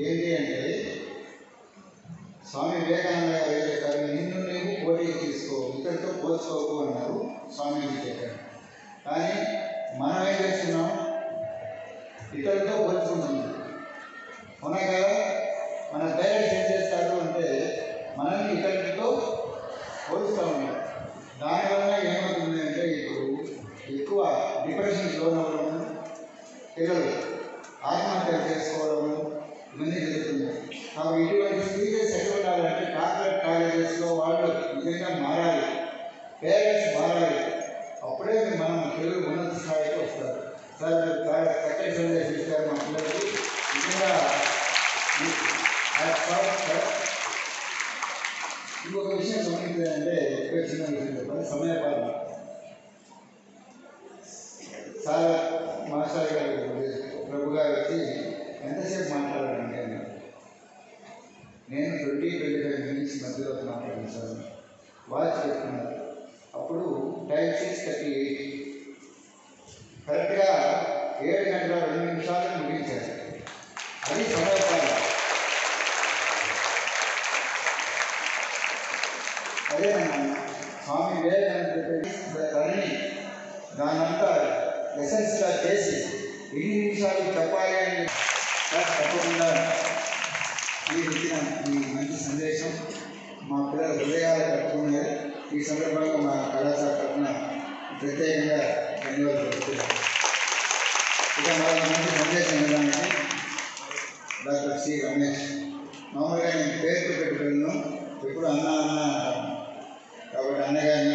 ఏంటి అంటే స్వామి వివేకానంద గారు ఏం చెప్పారు, నిన్ను నీవు పోటీకి తీసుకో, ఇతరులతో పోల్చుకోకు అన్నారు స్వామీజీ చెప్పారు. కానీ మనం ఏం చేస్తున్నాం, ఇతరులతో పోల్చుకుంటున్నాం. అవునా కదా? మన పేరెంట్స్ ఏం చేస్తారు అంటే మనల్ని ఇతరులతో పోలుస్తూ ఉన్నారు. దానివల్ల ఏమవుతుంది అంటే ఇప్పుడు ఎక్కువ డిప్రెషన్కి లోనవ్వడం, పిల్లలు ఆత్మహత్యలు చేసుకోవడము ఇవన్నీ జరుగుతున్నాయి. కాబట్టి ఇటువంటి సీరియస్ ఎక్కడ ఉండాలంటే కార్పొరేట్ కాలేజెస్లో వాళ్ళు నిజంగా మారాలి, పేరెంట్స్ మారాలి. అప్పుడే మనం పిల్లలు ఉన్నత స్థాయికి వస్తారు. సార్ చాలా చక్కటి సందేశం ఇస్తారు మా పిల్లలకి. నిజంగా ఇంకొక విషయం గమనించాలంటే ఇక్కడ చిన్న విషయం చెప్పాలి, సమయపాలన. సార్ మాస్టర్ గారు ప్రభు గారు వచ్చి ఎంతసేపు మాట్లాడాలంటే నేను 20-25 మినిట్స్ మధ్యలో మాట్లాడించాను. వాచ్ పెట్టుకున్నారు. అప్పుడు టైం 6:38. కరెక్ట్గా 7:02 ముగించారు. అది సమయపాలన. అదేనన్నా స్వామి వివేకానంద దాన్ని దానంతా ఎసెన్స్గా చేసి ఎన్ని నిమిషాలు చెప్పాలి అని తప్పకుండా మీరు ఇచ్చిన ఈ మంచి సందేశం మా పిల్లల హృదయాలు కట్టుకున్నారు. ఈ సందర్భంగా మా కళాశాల తరఫున ప్రత్యేకంగా ధన్యవాదాలు చెప్తున్నాను. ఇక మరొక మంచి సందేశం ఇవ్వడానికి డాక్టర్ సి రమేష్. మామూలుగా నేను పేరు పెట్టుకున్నాను, ఎప్పుడు అన్న కాబట్టి అన్నగారిని